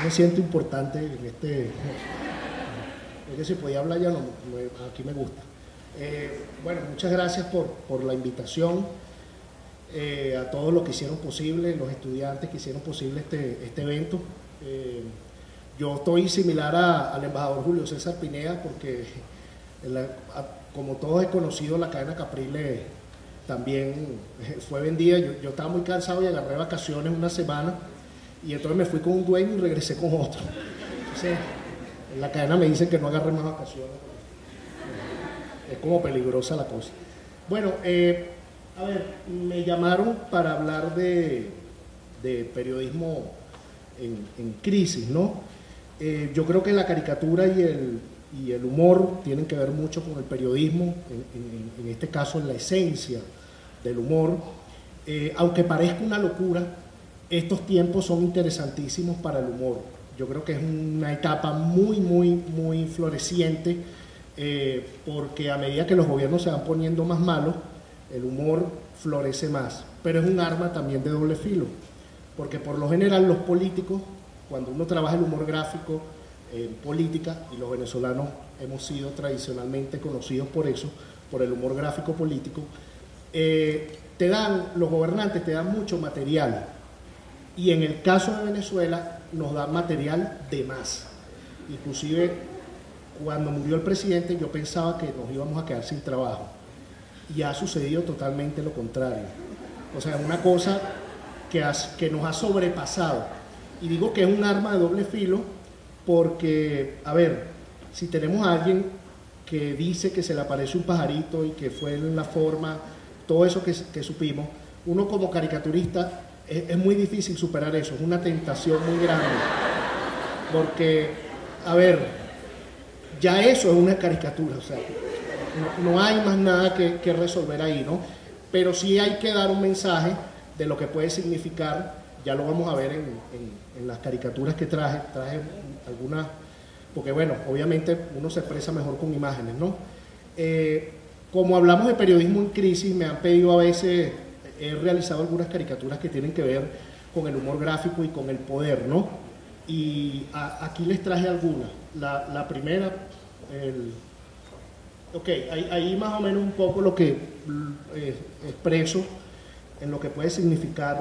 me siento importante en este... Es que si podía hablar ya no, aquí me gusta. Bueno, muchas gracias por la invitación, a todos los que hicieron posible, los estudiantes que hicieron posible este evento. Yo estoy similar al embajador Julio César Pineda porque, como todos he conocido, la cadena Capriles también fue vendida. Yo estaba muy cansado y agarré vacaciones una semana y entonces me fui con un dueño y regresé con otro. Entonces, en la cadena me dicen que no agarre más vacaciones. Es como peligrosa la cosa. Bueno, a ver, me llamaron para hablar de periodismo en crisis, ¿no? Yo creo que la caricatura y el humor tienen que ver mucho con el periodismo, en este caso en la esencia del humor. Aunque parezca una locura, estos tiempos son interesantísimos para el humor. Yo creo que es una etapa muy floreciente, porque a medida que los gobiernos se van poniendo más malos, el humor florece más. Pero es un arma también de doble filo, porque por lo general los políticos, cuando uno trabaja el humor gráfico en política, y los venezolanos hemos sido tradicionalmente conocidos por eso, por el humor gráfico político, los gobernantes te dan mucho material, y en el caso de Venezuela nos dan material de más. Inclusive cuando murió el presidente yo pensaba que nos íbamos a quedar sin trabajo, y ha sucedido totalmente lo contrario. O sea, es una cosa que nos ha sobrepasado. Y digo que es un arma de doble filo porque, a ver, si tenemos a alguien que dice que se le aparece un pajarito y que fue en la forma, todo eso que supimos, uno como caricaturista es muy difícil superar eso, es una tentación muy grande. Porque, a ver, ya eso es una caricatura, o sea, no hay más nada que resolver ahí, ¿no? Pero sí hay que dar un mensaje de lo que puede significar. Ya lo vamos a ver en las caricaturas que traje algunas, porque bueno, obviamente uno se expresa mejor con imágenes, ¿no? Como hablamos de periodismo en crisis, me han pedido a veces, he realizado algunas caricaturas que tienen que ver con el humor gráfico y con el poder, ¿no? Y aquí les traje algunas. La primera, ok, ahí más o menos un poco lo que expreso en lo que puede significar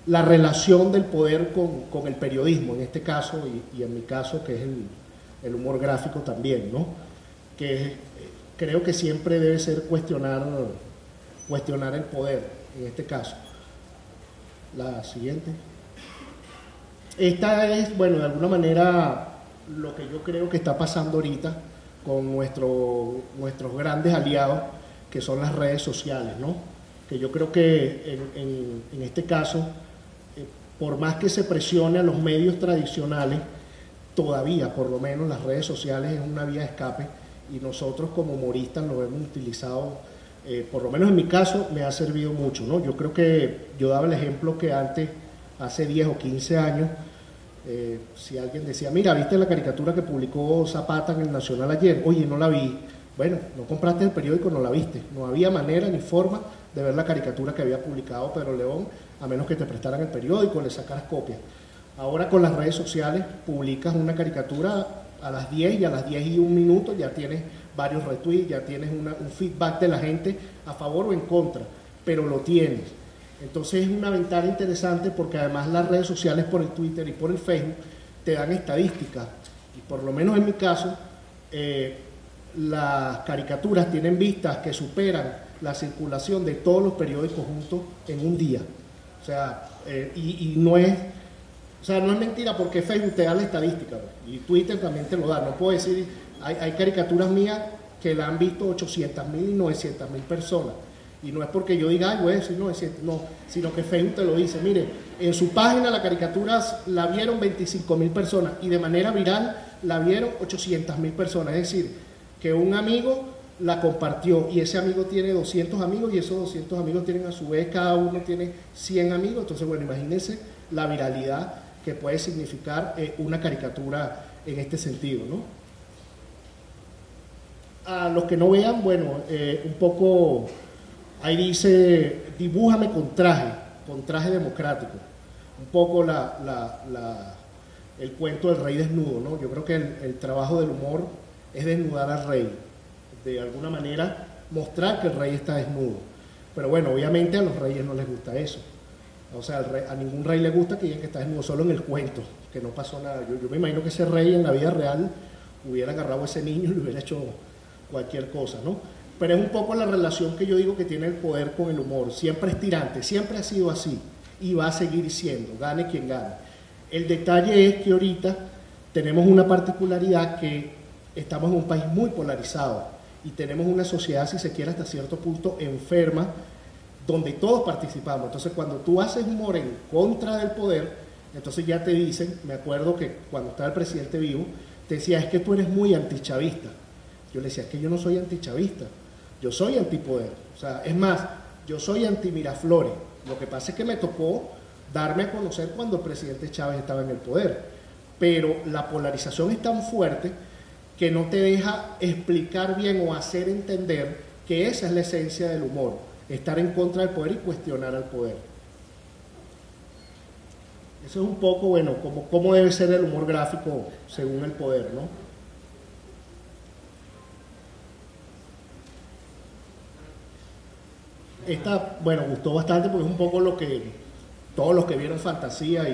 la relación del poder con el periodismo, en este caso, y en mi caso, que es el humor gráfico también, ¿no? Que creo que siempre debe ser cuestionar el poder, en este caso. La siguiente. Esta es, bueno, de alguna manera, lo que yo creo que está pasando ahorita con nuestros grandes aliados, que son las redes sociales, ¿no? Que yo creo que en este caso, por más que se presione a los medios tradicionales, todavía, por lo menos, las redes sociales es una vía de escape, y nosotros como humoristas lo hemos utilizado, por lo menos en mi caso, me ha servido mucho, ¿no? Yo creo que yo daba el ejemplo que antes, hace 10 o 15 años, si alguien decía, mira, ¿viste la caricatura que publicó Zapata en el Nacional ayer? Oye, no la vi. Bueno, no compraste el periódico, no la viste. No había manera ni forma de ver la caricatura que había publicado Pedro León, a menos que te prestaran el periódico, le sacaras copias. Ahora con las redes sociales publicas una caricatura a las 10 y a las 10 y un minuto ya tienes varios retweets, ya tienes un feedback de la gente a favor o en contra, pero lo tienes. Entonces es una ventana interesante porque además las redes sociales, por el Twitter y por el Facebook, te dan estadísticas. Y por lo menos en mi caso, las caricaturas tienen vistas que superan la circulación de todos los periódicos juntos en un día. O sea, y no es... O sea, no es mentira porque Facebook te da la estadística, ¿no? Y Twitter también te lo da. No puedo decir, hay caricaturas mías que la han visto 800.000 y 900.000 personas. Y no es porque yo diga, ay, voy a decir 900, no, sino que Facebook te lo dice. Mire, en su página la caricatura la vieron 25.000 personas y de manera viral la vieron 800.000 personas. Es decir, que un amigo la compartió y ese amigo tiene 200 amigos y esos 200 amigos tienen a su vez, cada uno tiene 100 amigos. Entonces, bueno, imagínense la viralidad que puede significar una caricatura en este sentido, ¿no? A los que no vean, bueno, un poco, ahí dice, dibújame con traje democrático. Un poco la el cuento del rey desnudo, ¿no? Yo creo que el trabajo del humor es desnudar al rey, de alguna manera mostrar que el rey está desnudo. Pero bueno, obviamente a los reyes no les gusta eso. O sea, a ningún rey le gusta que digan que está desnudo, solo en el cuento, que no pasó nada. Yo me imagino que ese rey en la vida real hubiera agarrado a ese niño y le hubiera hecho cualquier cosa, ¿no? Pero es un poco la relación que yo digo que tiene el poder con el humor. Siempre es tirante, siempre ha sido así y va a seguir siendo, gane quien gane. El detalle es que ahorita tenemos una particularidad que estamos en un país muy polarizado y tenemos una sociedad, si se quiere, hasta cierto punto enferma, donde todos participamos. Entonces, cuando tú haces humor en contra del poder, entonces ya te dicen, me acuerdo que cuando estaba el presidente vivo, te decía, es que tú eres muy antichavista. Yo le decía, es que yo no soy antichavista, yo soy antipoder. O sea, es más, yo soy anti-Miraflores. Lo que pasa es que me tocó darme a conocer cuando el presidente Chávez estaba en el poder. Pero la polarización es tan fuerte que no te deja explicar bien o hacer entender que esa es la esencia del humor, estar en contra del poder y cuestionar al poder. Eso es un poco, bueno, cómo debe ser el humor gráfico según el poder, ¿no? Esta, bueno, gustó bastante porque es un poco lo que todos los que vieron Fantasía o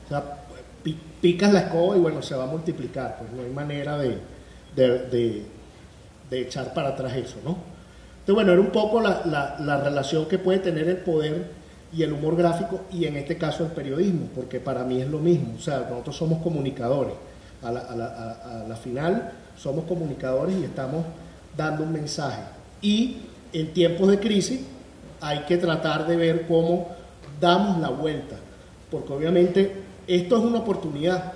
sea, picas la escoba y bueno, se va a multiplicar, pues no hay manera de echar para atrás eso, ¿no? Entonces, bueno, era un poco la relación que puede tener el poder y el humor gráfico y en este caso el periodismo, porque para mí es lo mismo, o sea, nosotros somos comunicadores, a la final somos comunicadores y estamos dando un mensaje. Y en tiempos de crisis hay que tratar de ver cómo damos la vuelta, porque obviamente esto es una oportunidad.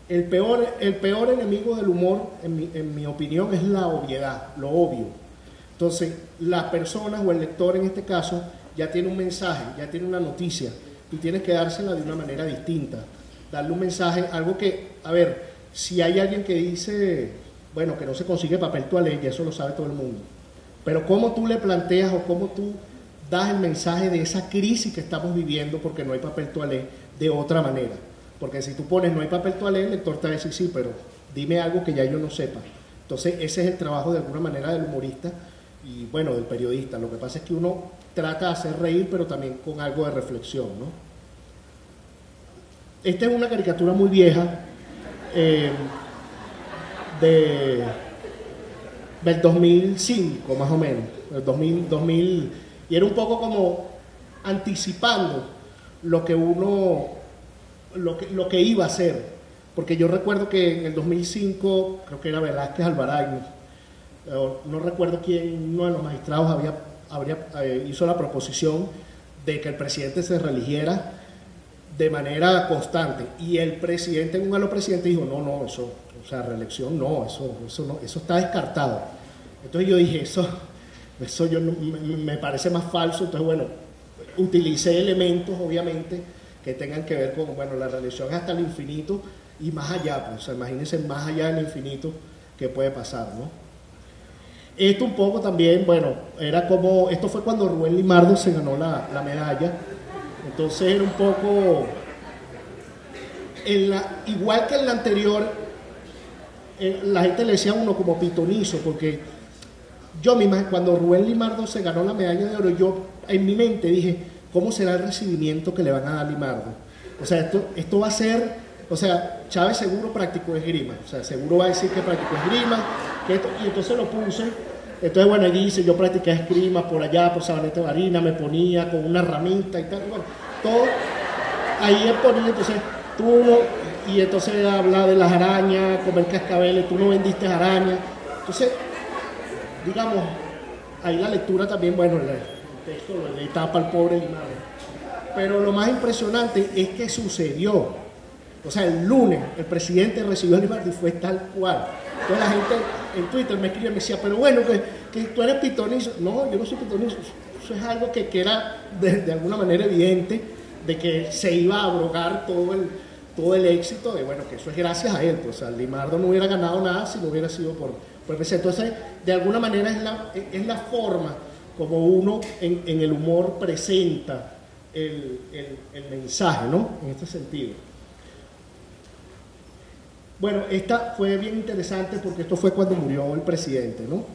El peor enemigo del humor, en mi opinión, es la obviedad, lo obvio. Entonces, las personas o el lector en este caso ya tiene un mensaje, ya tiene una noticia, y tienes que dársela de una manera distinta, darle un mensaje, algo que, a ver, si hay alguien que dice, bueno, que no se consigue papel toalé, ya eso lo sabe todo el mundo, pero cómo tú le planteas o cómo tú das el mensaje de esa crisis que estamos viviendo porque no hay papel toalé de otra manera. Porque si tú pones no hay papel toalé, el lector te va a decir sí, pero dime algo que ya yo no sepa. Entonces ese es el trabajo de alguna manera del humorista y bueno, del periodista. Lo que pasa es que uno trata de hacer reír, pero también con algo de reflexión, ¿no? Esta es una caricatura muy vieja del 2005 más o menos, del 2000, y era un poco como anticipando lo que iba a ser, porque yo recuerdo que en el 2005, creo que era Velázquez Alvarado, no recuerdo quién, uno de los magistrados hizo la proposición de que el presidente se reeligiera de manera constante, y el presidente, un galo presidente, dijo, no, eso, o sea, reelección no, eso está descartado. Entonces yo dije, eso yo me parece más falso. Entonces, bueno, utilicé elementos, obviamente, que tengan que ver con, bueno, la reelección hasta el infinito y más allá, pues, o sea, imagínense más allá del infinito que puede pasar, ¿no? Esto un poco también, bueno, era como, esto fue cuando Rubén Limardo se ganó la medalla, entonces era un poco, igual que en la anterior, la gente le decía a uno como pitonizo, porque yo me imagino, cuando Rubén Limardo se ganó la medalla de oro, yo en mi mente dije, ¿cómo será el recibimiento que le van a dar a Limardo? O sea, esto va a ser, o sea, Chávez seguro practicó esgrima, o sea, seguro va a decir que practicó esgrima, y entonces lo puse, entonces bueno, allí dice, yo practiqué esgrima por allá, por Sabaneta de Barina, me ponía con una ramita y tal, bueno, todo, ahí él ponía, entonces y entonces habla de las arañas, comer cascabeles, tú no vendiste arañas, entonces, digamos, ahí la lectura también, bueno, el texto le tapa al pobre Limardo. Pero lo más impresionante es que sucedió. O sea, el lunes el presidente recibió a Limardo y fue tal cual. Entonces la gente en Twitter me escribía y me decía, pero bueno, que tú eres pitonizo. No, yo no soy pitonizo. Eso es algo que era de alguna manera evidente, de que se iba a abrogar todo el éxito, de bueno, que eso es gracias a él. Pues, o sea, Limardo no hubiera ganado nada si no hubiera sido por el presidente. Entonces, de alguna manera es la forma como uno en el humor presenta el mensaje, ¿no? En este sentido. Bueno, esta fue bien interesante porque esto fue cuando murió el presidente, ¿no?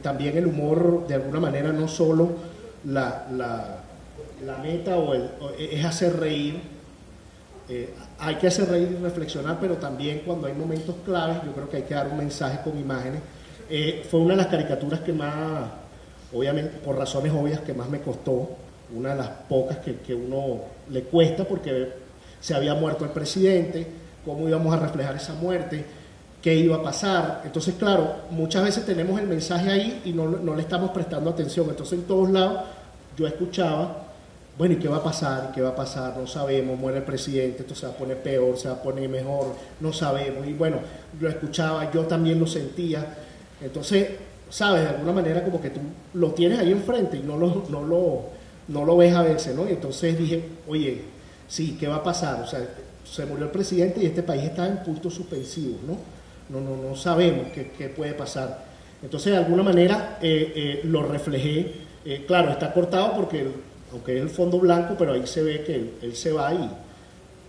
También el humor, de alguna manera, no solo la meta es hacer reír, hay que hacer reír y reflexionar, pero también cuando hay momentos claves, yo creo que hay que dar un mensaje con imágenes. Fue una de las caricaturas que más, obviamente, por razones obvias, que más me costó, una de las pocas que uno le cuesta porque se había muerto el presidente, cómo íbamos a reflejar esa muerte, qué iba a pasar. Entonces, claro, muchas veces tenemos el mensaje ahí y no le estamos prestando atención. Entonces, en todos lados yo escuchaba, bueno, ¿y qué va a pasar? ¿Y qué va a pasar? No sabemos, muere el presidente, esto se va a poner peor, se va a poner mejor, no sabemos. Y bueno, lo escuchaba, yo también lo sentía. Entonces, sabes, de alguna manera como que tú lo tienes ahí enfrente y no lo ves a veces, ¿no? Y entonces dije, oye, sí, ¿qué va a pasar? O sea, se murió el presidente y este país está en puntos suspensivos, ¿no? No sabemos qué puede pasar. Entonces, de alguna manera lo reflejé. Claro, está cortado porque, aunque es el fondo blanco, pero ahí se ve que él se va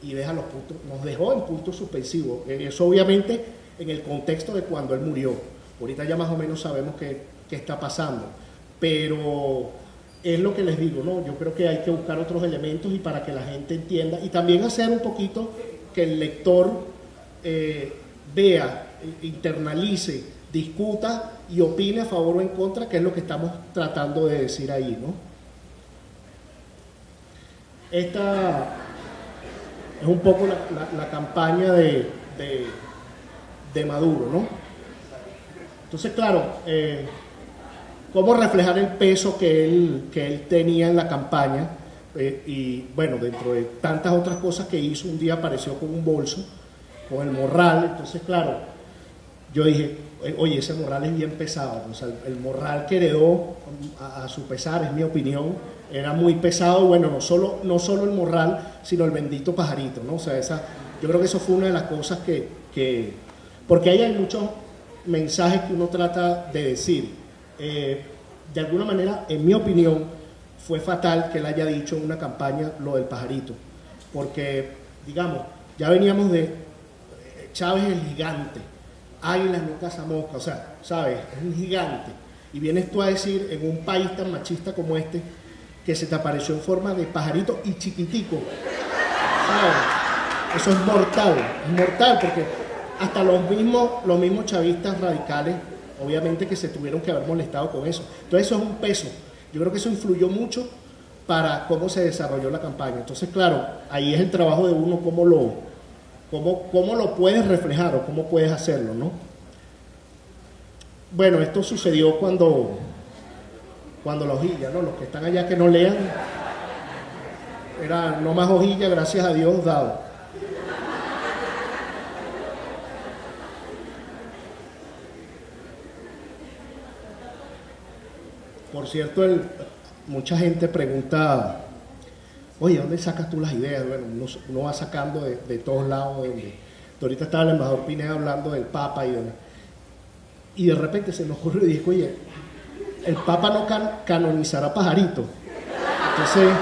y deja los puntos, nos dejó en puntos suspensivos. Eso obviamente en el contexto de cuando él murió. Ahorita ya más o menos sabemos qué está pasando. Pero es lo que les digo, ¿no? Yo creo que hay que buscar otros elementos y para que la gente entienda y también hacer un poquito que el lector vea, internalice, discuta y opine a favor o en contra, que es lo que estamos tratando de decir ahí, ¿no? Esta es un poco la campaña de Maduro, ¿no? Entonces, claro, cómo reflejar el peso que él tenía en la campaña, y bueno, dentro de tantas otras cosas que hizo, un día apareció con un bolso, con el morral. Entonces, claro, yo dije, oye, ese morral es bien pesado. O sea, el morral que heredó, a su pesar, es mi opinión, era muy pesado. Bueno, no solo el morral, sino el bendito pajarito, ¿no? O sea, yo creo que eso fue una de las cosas porque ahí hay muchos mensajes que uno trata de decir. De alguna manera, en mi opinión, fue fatal que él haya dicho en una campaña lo del pajarito, porque, digamos, ya veníamos de Chávez el gigante, Águilas no caza mosca, o sea, ¿sabes? Es un gigante, y vienes tú a decir en un país tan machista como este, que se te apareció en forma de pajarito y chiquitico, ¿sabes? Eso es mortal, porque hasta los mismos chavistas radicales, obviamente que se tuvieron que haber molestado con eso. Entonces eso es un peso. Yo creo que eso influyó mucho para cómo se desarrolló la campaña. Entonces, claro, ahí es el trabajo de uno, cómo lo puedes reflejar o cómo puedes hacerlo, ¿no? Bueno, esto sucedió cuando la hojilla, ¿no? Los que están allá que no lean, era no más hojilla, gracias a Dios, dado. Por cierto, mucha gente pregunta, oye, ¿dónde sacas tú las ideas? Bueno, uno va sacando de todos lados. Ahorita estaba el embajador Pineda hablando del Papa y de repente se me ocurrió y dije, oye, el Papa no canonizará pajarito. Entonces,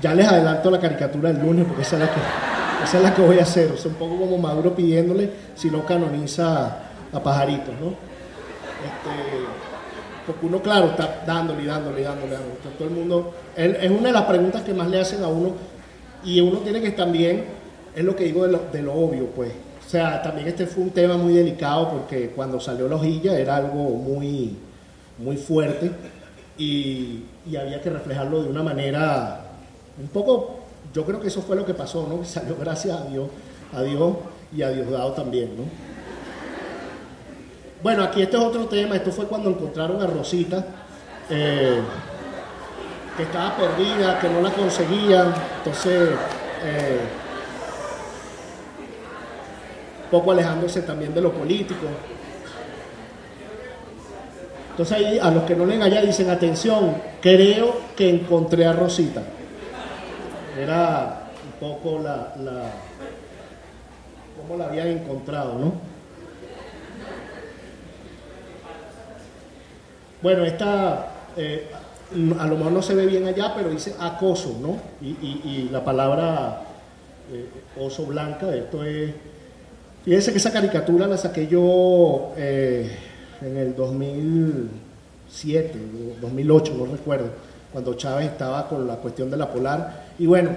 ya les adelanto la caricatura del lunes porque esa es la que voy a hacer. O sea, un poco como Maduro pidiéndole si no canoniza a pajaritos, ¿no? Porque uno, claro, está dándole. Entonces, todo el mundo, es una de las preguntas que más le hacen a uno, y uno tiene que también, es lo que digo de lo obvio, pues. O sea, también este fue un tema muy delicado porque cuando salió la hojilla era algo muy, muy fuerte y había que reflejarlo de una manera un poco, yo creo que eso fue lo que pasó, ¿no? Que salió gracias a Dios y a Diosdado también, ¿no? Bueno, aquí este es otro tema. Esto fue cuando encontraron a Rosita, que estaba perdida, que no la conseguían. Entonces, poco alejándose también de lo político. Entonces ahí, a los que no leen allá, dicen, atención, creo que encontré a Rosita. Era un poco cómo la habían encontrado, ¿no? Bueno, a lo mejor no se ve bien allá, pero dice acoso, ¿no? Y la palabra oso blanca, esto es... Fíjense que esa caricatura la saqué yo en el 2007, 2008, no recuerdo, cuando Chávez estaba con la cuestión de la polar. Y bueno,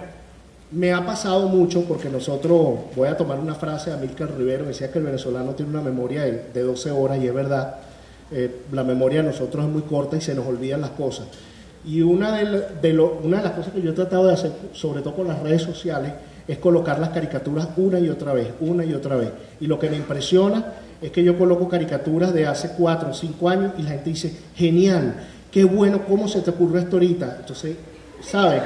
me ha pasado mucho porque nosotros, voy a tomar una frase de Amílcar Rivero, decía que el venezolano tiene una memoria de 12 horas y es verdad. La memoria de nosotros es muy corta y se nos olvidan las cosas. Y una de las cosas que yo he tratado de hacer, sobre todo con las redes sociales, es colocar las caricaturas una y otra vez, una y otra vez. Y lo que me impresiona es que yo coloco caricaturas de hace 4 o 5 años y la gente dice, genial, qué bueno, ¿cómo se te ocurrió esto ahorita? Entonces, ¿sabes?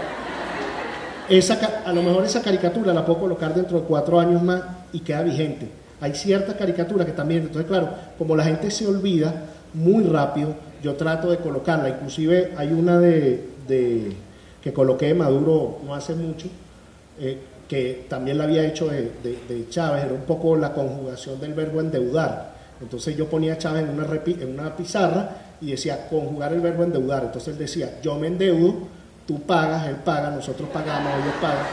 A lo mejor esa caricatura la puedo colocar dentro de 4 años más y queda vigente. Hay ciertas caricaturas que también, entonces claro, como la gente se olvida muy rápido, yo trato de colocarla. Inclusive hay una que coloqué de Maduro no hace mucho, que también la había hecho de Chávez, era un poco la conjugación del verbo endeudar. Entonces yo ponía a Chávez en una pizarra y decía conjugar el verbo endeudar. Entonces él decía, yo me endeudo, tú pagas, él paga, nosotros pagamos, ellos pagan,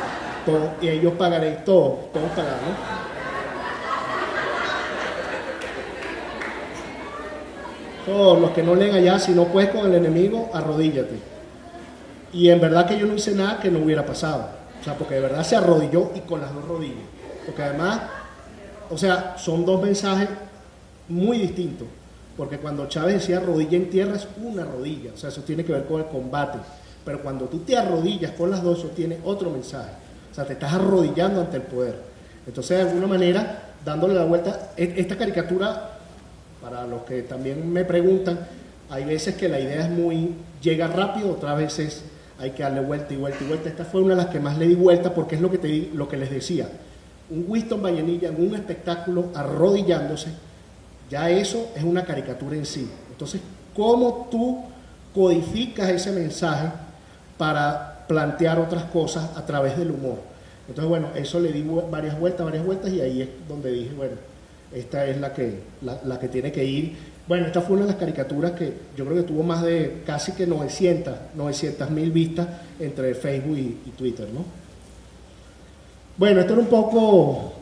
todo, y ellos pagarán, todos pagan, ¿no? Todos los que no leen allá, si no puedes con el enemigo, arrodíllate. Y en verdad que yo no hice nada que no hubiera pasado. O sea, porque de verdad se arrodilló y con las 2 rodillas. Porque además, o sea, son 2 mensajes muy distintos. Porque cuando Chávez decía rodilla en tierra es una rodilla. O sea, eso tiene que ver con el combate. Pero cuando tú te arrodillas con las 2, eso tiene otro mensaje. O sea, te estás arrodillando ante el poder. Entonces, de alguna manera, dándole la vuelta, esta caricatura, para los que también me preguntan, hay veces que la idea es llega rápido, otras veces hay que darle vuelta y vuelta y vuelta. Esta fue una de las que más le di vuelta porque es lo que les decía. Un Winston Vallenilla en un espectáculo arrodillándose, ya eso es una caricatura en sí. Entonces, ¿cómo tú codificas ese mensaje para plantear otras cosas a través del humor? Entonces, bueno, eso le di varias vueltas y ahí es donde dije, bueno, esta es la que tiene que ir. Bueno, esta fue una de las caricaturas que yo creo que tuvo más de casi que 900.000 vistas entre Facebook y Twitter, ¿no? Bueno, esto era un poco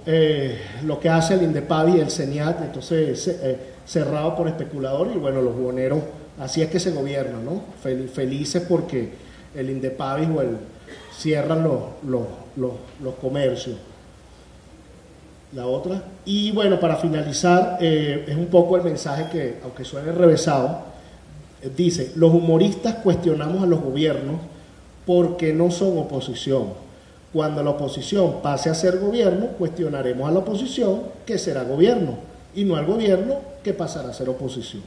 lo que hace el Indepavi y el CENIAT, entonces cerrado por especuladores y bueno, los buhoneros, así es que se gobierna, ¿no? Felices porque el Indepavi cierran los comercios. La otra. Y bueno, para finalizar, es un poco el mensaje que, aunque suene revesado, dice, los humoristas cuestionamos a los gobiernos porque no son oposición. Cuando la oposición pase a ser gobierno, cuestionaremos a la oposición que será gobierno y no al gobierno que pasará a ser oposición.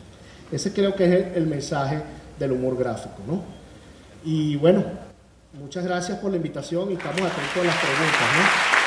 Ese creo que es el mensaje del humor gráfico, ¿no? Y bueno, muchas gracias por la invitación y estamos atentos a las preguntas, ¿no?